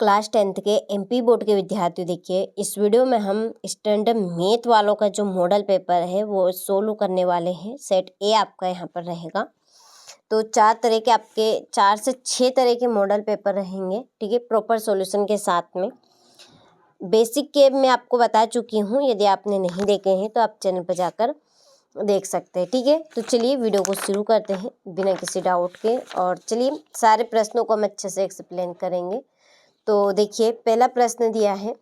Class 10th के MP board के विद्यार्थी, देखिए इस वीडियो में हम स्टैंडर्ड मैथ वालों का जो मॉडल पेपर है वो सोल्व करने वाले हैं। सेट ए आपका यहाँ पर रहेगा। तो 4 से 6 तरह के मॉडल पेपर रहेंगे, ठीक है, प्रॉपर सॉल्यूशन के साथ में। बेसिक के मैं आपको बता चुकी हूँ, यदि आपने नहीं देखे हैं तो आप चैनल पर जाकर देख सकते हैं, ठीक है। तो चलिए वीडियो को शुरू करते हैं बिना किसी डाउट के, और चलिए सारे प्रश्नों को हम अच्छे से एक्सप्लेन करेंगे। तो देखिए पहला प्रश्न दिया है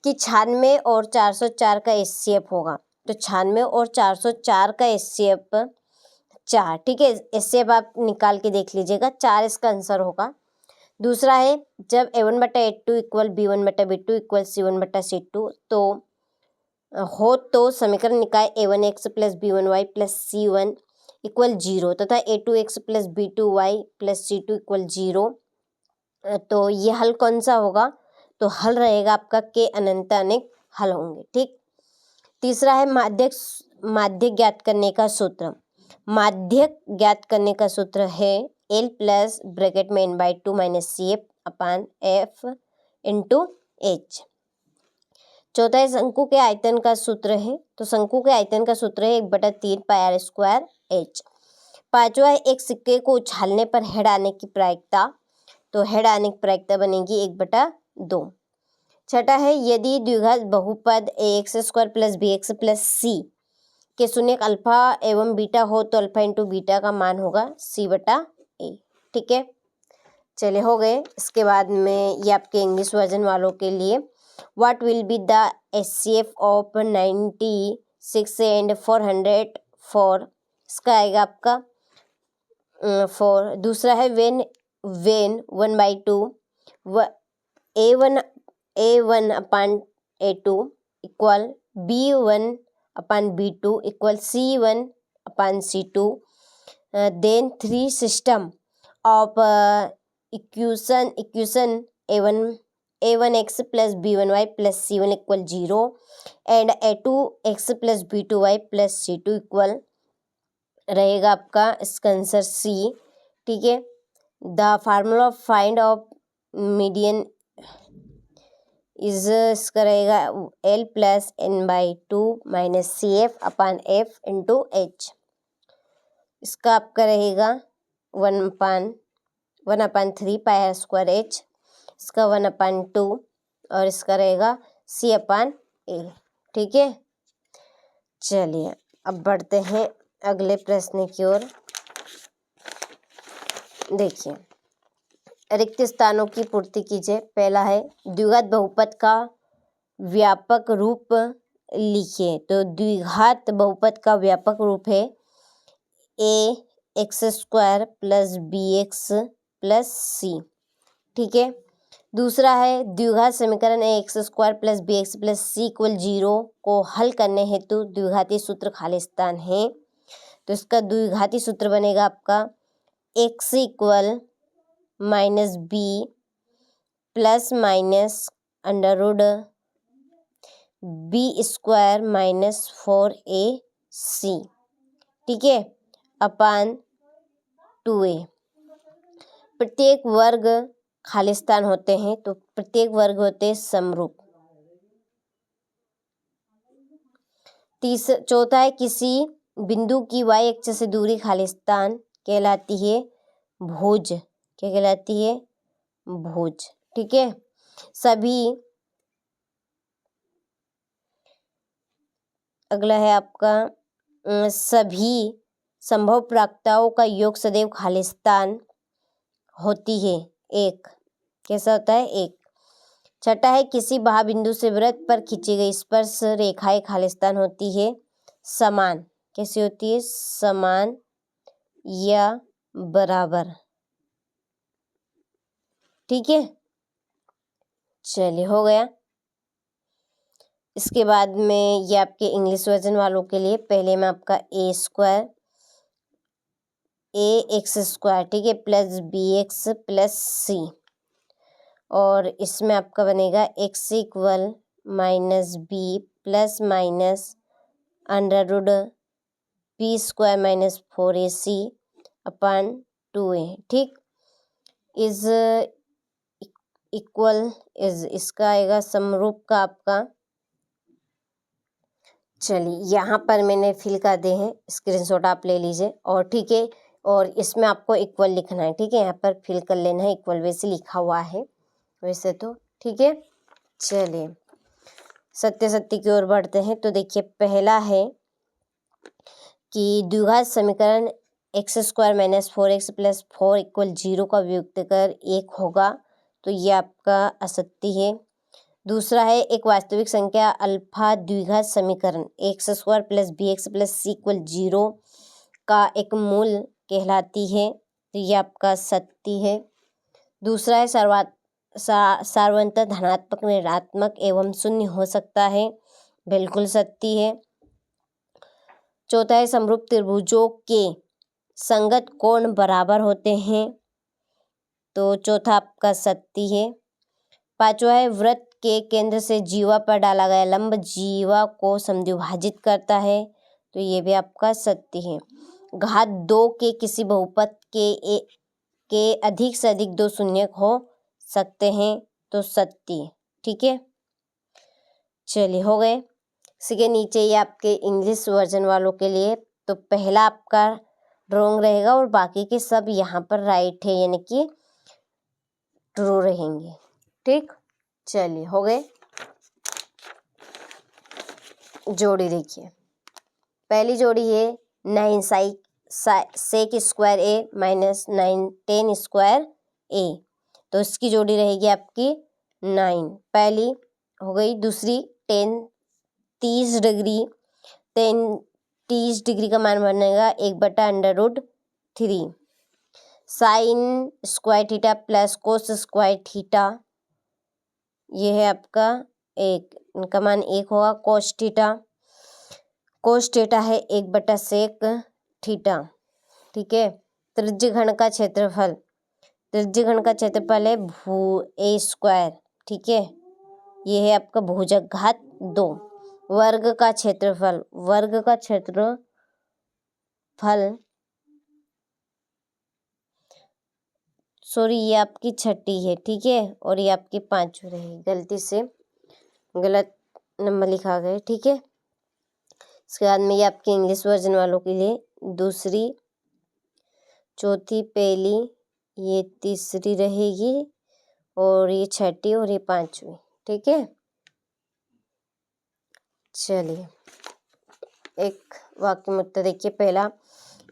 कि 96 और 404 का एचसीएफ होगा। तो 96 और 404 का एचसीएफ 4, ठीक है। एचसीएफ आप निकाल के देख लीजिएगा, 4 इसका आंसर होगा। दूसरा है जब A1/A2 equal B1/B2 equal C1/C2 तो समीकरण निकाय A1x plus B1y plus C1 equal 0 तथा A2x plus B2y plus C2 equal 0। तो ये हल कौन सा होगा? तो हल रहेगा आपका के अनंत अनेक हल होंगे, ठीक। तीसरा है माध्यक ज्ञात करने का सूत्र। माध्यक ज्ञात करने का सूत्र है L प्लस ब्रैकेट में n/2 minus CF upon F into H। चौथा है शंकु के आयतन का सूत्र है। तो शंकु के आयतन का सूत्र है 1/3 πr² H। पांचवा है एक सिक्के को उछालने पर हेड आने की प्रायिकता। तो हेड आने की प्रायिकता बनेगी 1/2। छठा है यदि द्विघात बहुपद ax² plus bx plus c के शून्यक अल्फा एवं बीटा हो तो अल्फा इंटू बीटा का मान होगा c/a, ठीक है। चले हो गए। इसके बाद में ये आपके इंग्लिश वर्जन वालों के लिए what will be the HCF of 96 and 404, इसका आएगा आपका 4। दूसरा है when 1/2 A1/A2 equal B1/B2 equal C1/C2, then 3 system of equation A1x plus B1y plus C1 equal 0 and A2x plus B2y plus C2 equal रहेगा आपका इसका आंसर C, ठीक है। The formula of find of median is इसका रहेगा L plus n/2 minus CF upon F into H। इसका आपका रहेगा 1/3 πr² H, इसका 1/2 और इसका रहेगा C/A, ठीक है। चलिए अब बढ़ते हैं अगले प्रश्न की ओर। देखिए रिक्त स्थानों की पूर्ति कीजिए। पहला है द्विघात बहुपद का व्यापक रूप लिखिए। तो द्विघात बहुपद का व्यापक रूप है ax² plus bx plus c, ठीक है। दूसरा है द्विघात समीकरण ax² plus bx plus c equal 0 को हल करने हेतु द्विघाती सूत्र खालिस्तान है। तो इसका द्विघाती सूत्र बनेगा आपका x equal minus b plus minus under b² minus 4ac, ठीक है, अपान 2a। प्रत्येक वर्ग खालिस्तान होते हैं, तो प्रत्येक वर्ग होते हैं समरूप। चौथा है किसी बिंदु की y अक्ष से दूरी खालिस्तान कहलाती है भुज। क्या कहलाती है? भुज, ठीक है। अगला है आपका सभी संभव प्राप्तताओं का योग सदैव खालिस्तान होती है एक। कैसा होता है? एक। छठा है किसी बिंदु से वृत्त पर खींची गई स्पर्श रेखाएं खालिस्तान होती है समान। कैसी होती है? समान या बराबर, ठीक है। चलिए हो गया। इसके बाद में ये आपके इंग्लिश वर्जन वालों के लिए पहले में आपका ax², ठीक है, प्लस bx प्लस c, और इसमें आपका बनेगा x equal minus b plus minus √b² minus 4ac अपान 2a, ठीक। इज इक्वल इज, इसका आएगा समरूप का आपका। चलिए यहाँ पर मैंने फिल कर दे हैं, स्क्रीनशॉट आप ले लीजिए। और ठीक है, और इसमें आपको इक्वल लिखना है। ठीक है, यहाँ पर फिल कर लेना है इक्वल, वैसे लिखा हुआ है वैसे तो। ठीक है, चलिए सत्य सत्य की ओर बढ़ते हैं। तो देखिए पहला है कि द्विघात समीकरण x² - 4x + 4 = 0 का वियुक्त कर 1 होगा, तो ये आपका असत्य है। दूसरा है एक वास्तविक संख्या अल्फा द्विघात समीकरण x² + bx + c = 0 का एक मूल कहलाती है, तो ये आपका सत्य है। दूसरा है सार्वंतः धनात्मक, ऋणात्मक एवं शून्य हो सकता है, बिल्कुल सत्य है। चौथा है समरूप त्रिभुजों के संगत कोण बराबर होते हैं, तो चौथा आपका सत्य है। पांचवा है वृत्त के केंद्र से जीवा पर डाला गया लंब जीवा को समद्विभाजित करता है, तो ये भी आपका सत्य है। घात 2 के किसी बहुपद के अधिक से अधिक 2 शून्य हो सकते हैं, तो सत्य। ठीक है, चलिए हो गए। इसी के नीचे ये आपके इंग्लिश वर्जन वालों के लिए, तो पहला आपका रॉन्ग रहेगा और बाकी के सब यहाँ पर राइट है, यानी कि ट्रू रहेंगे। ठीक, चलिए हो गए। जोड़ी देखिए, पहली जोड़ी है 9 sec² a - 9 tan² a, तो इसकी जोड़ी रहेगी आपकी 9 पहली हो गई। दूसरी 30 डिग्री का मान बनेगा 1/√3 sin² + cos², ये है आपका 1, इनका मान 1 होगा। cos θ है 1/sec²। ठीक है, त्रिज्यघन का क्षेत्रफल है a²। ठीक है, ये है आपका भुजक घात 2। वर्ग का क्षेत्रफल सॉरी ये आपकी 6ठी है। ठीक है, और ये आपकी 5वीं रहेगी, गलती से गलत नंबर लिखा गया। ठीक है, इसके बाद में ये आपके इंग्लिश वर्जन वालों के लिए दूसरी, चौथी, पहली, ये तीसरी रहेगी, और ये 6ठी और ये 5वीं। ठीक है, चलिए एक वाक्य में उत्तर देखिए। पहला,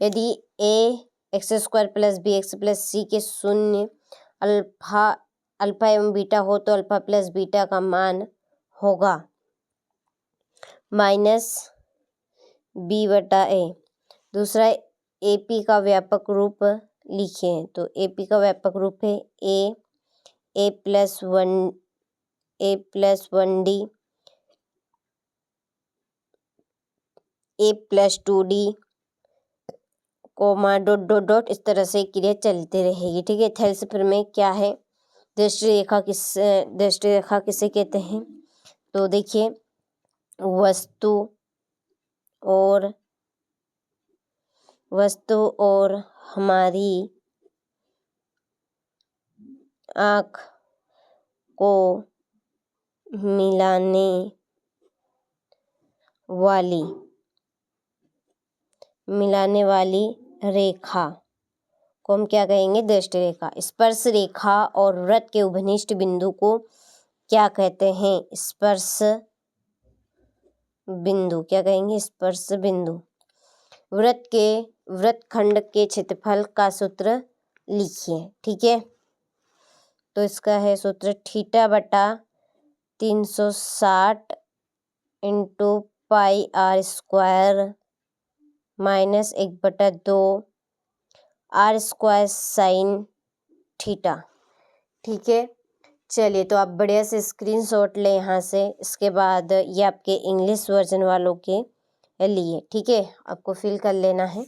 यदि ax² + bx + c के शून्य अल्फा एवं बीटा हो तो अल्फा + बीटा का मान होगा -b/a। दूसरा, AP का व्यापक रूप लिखिए, तो AP का व्यापक रूप है a + 1d a + 2d coma ... इस तरह से क्रिया चलती रहेगी। ठीक है, थेल्सफिर में क्या है, दृष्टि रेखा किसे कहते हैं, तो देखिए वस्तु और हमारी आँख को मिलाने वाली रेखा को हम क्या कहेंगे, दृष्टि रेखा। स्पर्श रेखा और वृत्त के उभयनिष्ठ बिंदु को क्या कहते हैं, स्पर्श बिंदु। क्या कहेंगे, स्पर्श बिंदु। वृत्तखंड के क्षेत्रफल का सूत्र लिखिए। ठीक है, तो इसका है सूत्र θ/360 × πr² - 1/2 r² sin θ। ठीक है, चलिए तो आप बढ़िया से स्क्रीनशॉट लें यहाँ से। इसके बाद ये आपके इंग्लिश वर्जन वालों के लिए, ठीक है, आपको फिल कर लेना है।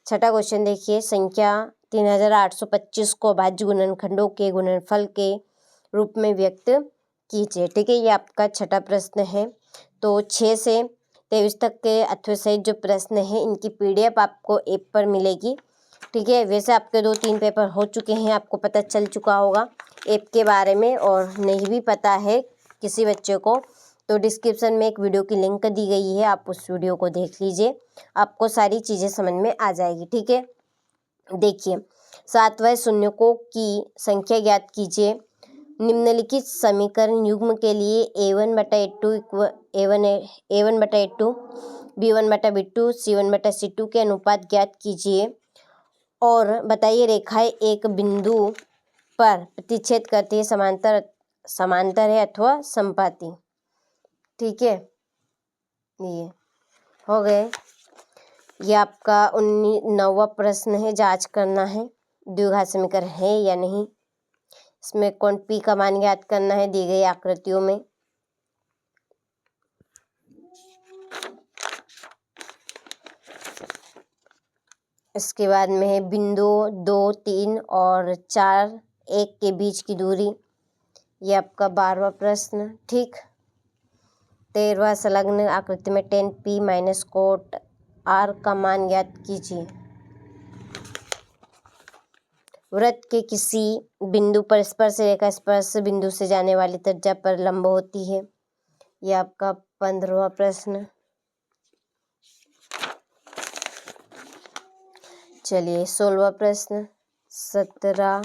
छठा क्वेश्चन देखिए, संख्या 3825 को अभाज्य गुणनखंडों के गुणनफल के रूप में व्यक्त कीजिए। ठीक है, ये आपका छठा प्रश्न है। तो 6 से 23 तक के अथवा सहित जो प्रश्न है इनकी PDF आपको ऐप पर मिलेगी। ठीक है, वैसे आपके 2-3 पेपर हो चुके हैं, आपको पता चल चुका होगा। ऐप के बारे में और नहीं भी पता है किसी बच्चे को, तो डिस्क्रिप्शन में एक वीडियो की लिंक दी गई है, आप उस वीडियो को देख लीजिए, आपको सारी चीज़ें समझ में आ जाएगी। ठीक है, देखिए 7वें शून्यकों की संख्या ज्ञात कीजिए। निम्नलिखित समीकरण युग्म के लिए a1/a2 a1/a2 b1/b2 c1/c2 के अनुपात ज्ञात कीजिए और बताइए रेखाएं एक बिंदु पर प्रतिच्छेद करती है, समांतर है अथवा समपाती। ठीक है, ये हो गए। ये आपका 9वां प्रश्न है, जांच करना है द्विघात समीकरण है या नहीं। इसमें कोण P का मान ज्ञात करना है दी गई आकृतियों में। इसके बाद में है बिंदु 2, 3 और 4, 1 के बीच की दूरी। ये आपका 12वां प्रश्न। ठीक, 13वां संलग्न आकृति में tan P minus cot R का मान ज्ञात कीजिए। वृत्त के किसी बिंदु पर स्पर्श रेखा स्पर्श बिंदु से जाने वाली त्रिज्या पर लंब होती है। यह आपका 15वां प्रश्न। चलिए 16वां प्रश्न। 17,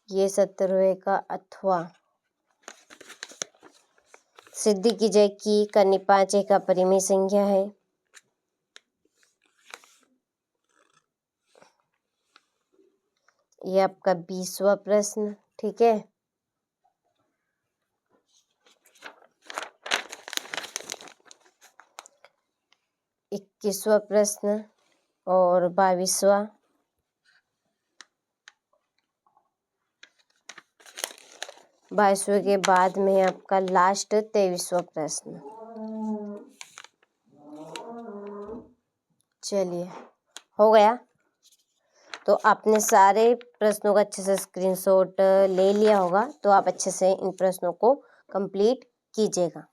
ये 17वें का अथवा सिद्धि कीजिए कि कर्णी 5 एक अपरिमेय संख्या है। ये आपका 20वां प्रश्न। ठीक है, 21वां प्रश्न और 22वां। 22वें के बाद में आपका लास्ट 23वां प्रश्न। चलिए हो गया। तो आपने सारे प्रश्नों का अच्छे से स्क्रीनशॉट ले लिया होगा, तो आप अच्छे से इन प्रश्नों को कंप्लीट कीजिएगा।